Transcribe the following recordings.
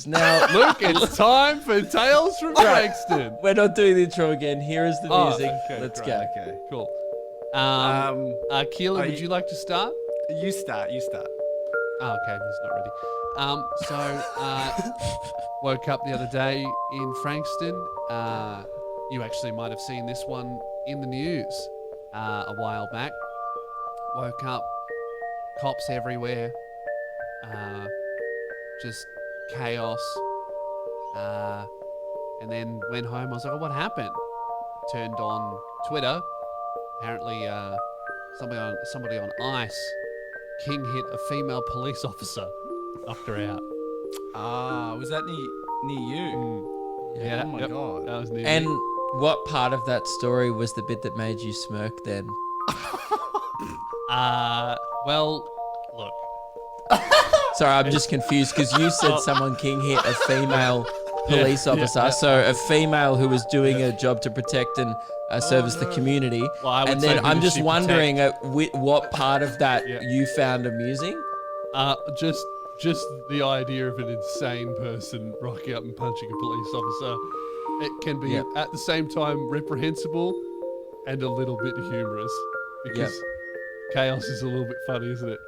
Now, Luke, it's time for Tales from Frankston. we're not doing the intro again. Here is the music. Okay, Let's great. go. Okay. Cool. Keelan, are would you like to start? You start. Oh, okay, he's not ready. Woke up the other day in Frankston. You actually might have seen this one in the news a while back. Woke up, cops everywhere, just chaos. And then went home. I was like, oh, what happened? Turned on Twitter. Apparently, somebody on ICE king hit a female police officer, knocked her out. Was that near you? Yeah. Oh my god. That was near And me. what part of that story was the bit that made you smirk then? Well, look. Sorry, I'm just confused because you said someone king hit a female police officer. So a female who was doing a job to protect and service the community. Well, I would and say then who I'm does just she wondering what part of that you found amusing? Just the idea of an insane person rocking up and punching a police officer. It can be at the same time reprehensible and a little bit humorous because chaos is a little bit funny, isn't it?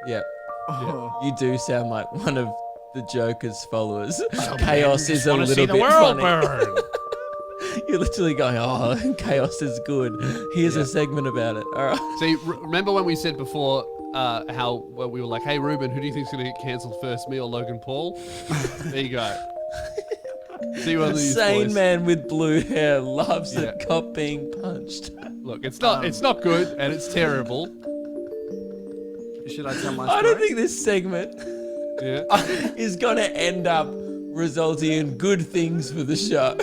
Yeah. Oh. You do sound like one of the Joker's followers. Chaos is a Wanna little see the bit world funny. burn. You're literally going, oh, chaos is good. Here's a segment about it. All right. See, remember when we said before how we were like, hey, Ruben, who do you think's going to get cancelled first, me or Logan Paul? There you go. See one of these Sane boys. man with blue hair loves a cop being punched. Look, it's not good and it's terrible. Should I tell my story? I don't think this segment Yeah. is going to end up resulting in good things for the show.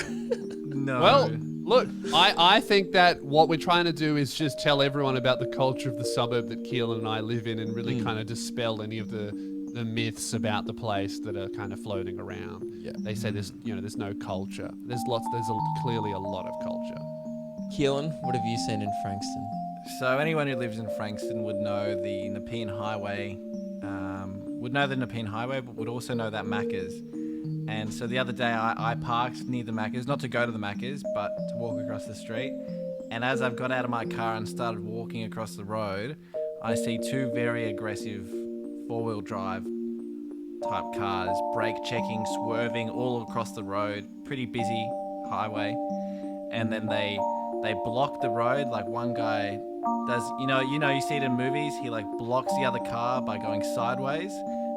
No. Well, look, I think that what we're trying to do is just tell everyone about the culture of the suburb that Keelan and I live in and really kind of dispel any of the myths about the place that are kind of floating around. Yeah. They say there's no culture. There's clearly a lot of culture. Keelan, what have you seen in Frankston? So anyone who lives in Frankston would know the Nepean Highway, but would also know that Macca's. And so the other day I parked near the Macca's, not to go to the Macca's, but to walk across the street. And as I've got out of my car and started walking across the road, I see two very aggressive four-wheel drive type cars, brake checking, swerving all across the road, pretty busy highway. And then they block the road, like one guy does, you see it in movies, he like blocks the other car by going sideways,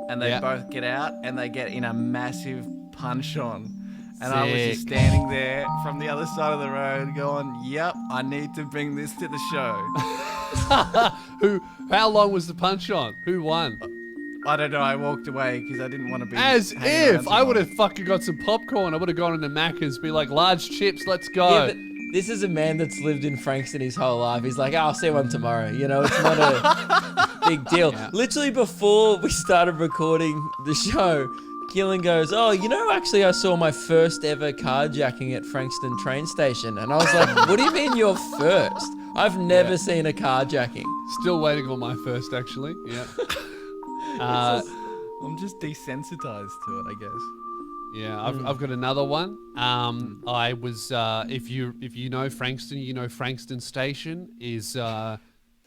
and they both get out and they get in a massive punch on. And I was just standing there from the other side of the road going, yep, I need to bring this to the show. How long was the punch on? Who won? I don't know, I walked away because I didn't want to be As hanging around if too I would much. have fucking got some popcorn. I would have gone into Macca's, be like, large chips, let's go. Yeah, but this is a man that's lived in Frankston his whole life. He's like, I'll see one tomorrow. It's not a big deal. Yeah. Literally before we started recording the show, Keelan goes, actually I saw my first ever carjacking at Frankston train station. And I was like, what do you mean you're first? I've never seen a carjacking. Still waiting on my first, actually. Yeah. I'm just desensitized to it, I guess. Yeah, I've got another one. I was if you know Frankston, Frankston Station is the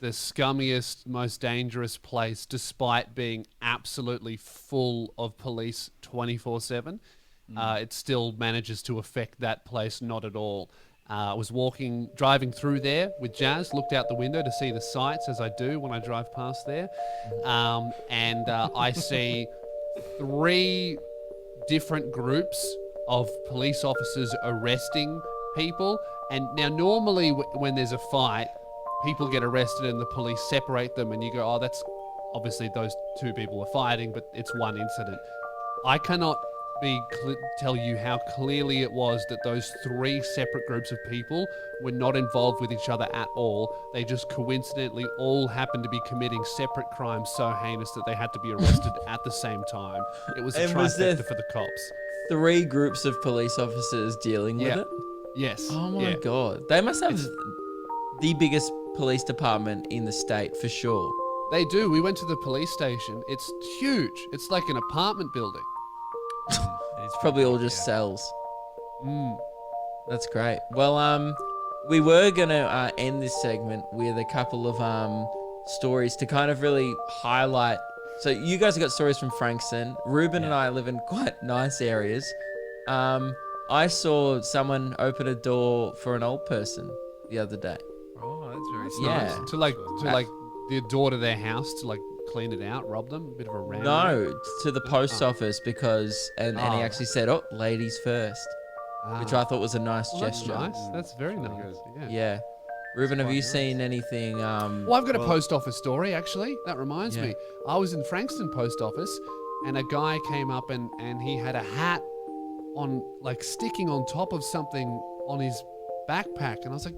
scummiest, most dangerous place, despite being absolutely full of police 24/7. It still manages to affect that place not at all. I was driving through there with Jazz, looked out the window to see the sights, as I do when I drive past there, and I see 3 different groups of police officers arresting people. And now normally when there's a fight, people get arrested and the police separate them and you go, oh, that's obviously those 2 people are fighting, but it's one incident. I cannot tell you how clearly it was that those 3 separate groups of people were not involved with each other at all. They just coincidentally all happened to be committing separate crimes so heinous that they had to be arrested at the same time. It was a And was there trifecta for the cops. 3 groups of police officers dealing with it? Yes. Oh my God. They must have the biggest police department in the state for sure. They do. We went to the police station. It's huge. It's like an apartment building. It's probably all just cells. Mm. That's great. Well, we were gonna end this segment with a couple of stories to kind of really highlight. So you guys have got stories from Frankston. Ruben and I live in quite nice areas. I saw someone open a door for an old person the other day. Oh, that's very Yeah. nice. To the door to their house to like clean it out, rob them, a bit of a ram. No, to the post office because, and he actually said, "Oh, ladies first," which I thought was a nice That's gesture. nice. That's very nice. Yeah. Yeah. Ruben, have you seen anything? Well, I've got a post office story actually. That reminds me. I was in Frankston post office, and a guy came up and he had a hat on, like sticking on top of something on his backpack, and I was like,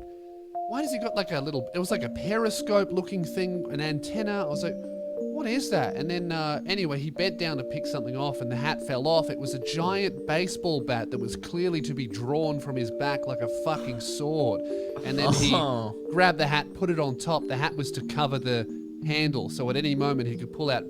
why does he got like a little? It was like a periscope looking thing, an antenna. I was like, what is that? And then anyway, he bent down to pick something off, and the hat fell off. It was a giant baseball bat that was clearly to be drawn from his back like a fucking sword. And then he grabbed the hat, put it on top. The hat was to cover the handle, so at any moment he could pull out,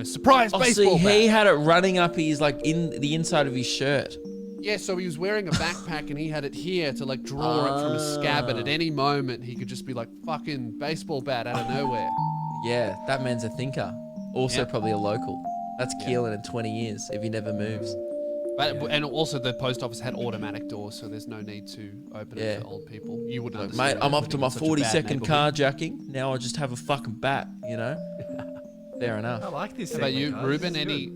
surprise baseball bat. He had it running up his in the inside of his shirt. Yeah, so he was wearing a backpack and he had it here to like draw it from a scabbard. At any moment, he could just be like, fucking baseball bat out of nowhere. Yeah, that man's a thinker. Also probably a local. That's Keelan in 20 years if he never moves. But and also the post office had automatic doors, so there's no need to open it for old people. You wouldn't understand. Mate, I'm up to my Such a bad 40-second neighborhood. carjacking. Now I just have a fucking bat, Fair enough. I like this. How about you, segment, guys. Ruben? This is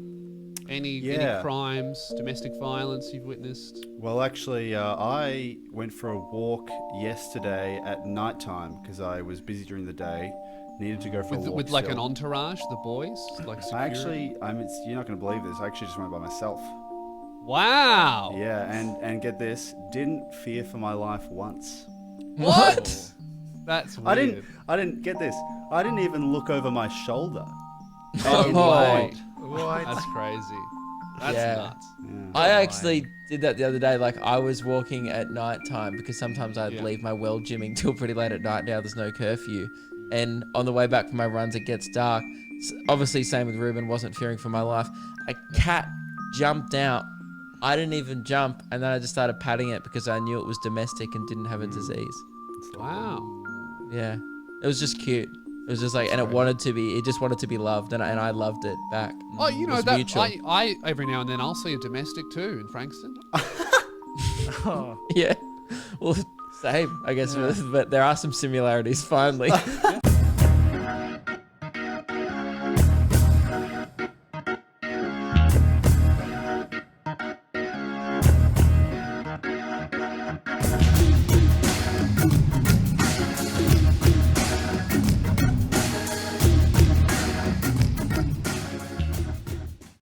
Any Yeah. crimes, domestic violence you've witnessed? Well, actually, I went for a walk yesterday at nighttime because I was busy during the day. Needed to go for a walk With like an still. entourage, the boys, like security? You're not going to believe this. I actually just went by myself. Wow. Yeah, and get this, didn't fear for my life once. What? That's weird. I didn't get this. I didn't even look over my shoulder. Oh, Wait. What? That's crazy. That's Yeah. nuts. Yeah. I actually did that the other day. Like, I was walking at night time because sometimes I'd leave my well gymming till pretty late at night. Now there's no curfew. And on the way back from my runs, it gets dark. Obviously, same with Ruben, wasn't fearing for my life. A cat jumped out. I didn't even jump. And then I just started patting it because I knew it was domestic and didn't have a disease. Wow. Yeah. It was just cute. It was just like, and it just wanted to be loved. And I loved it back. Oh, It was that mutual. I every now and then I'll see a domestic too in Frankston. Oh. Yeah. Well, same, I guess. But there are some similarities, finally.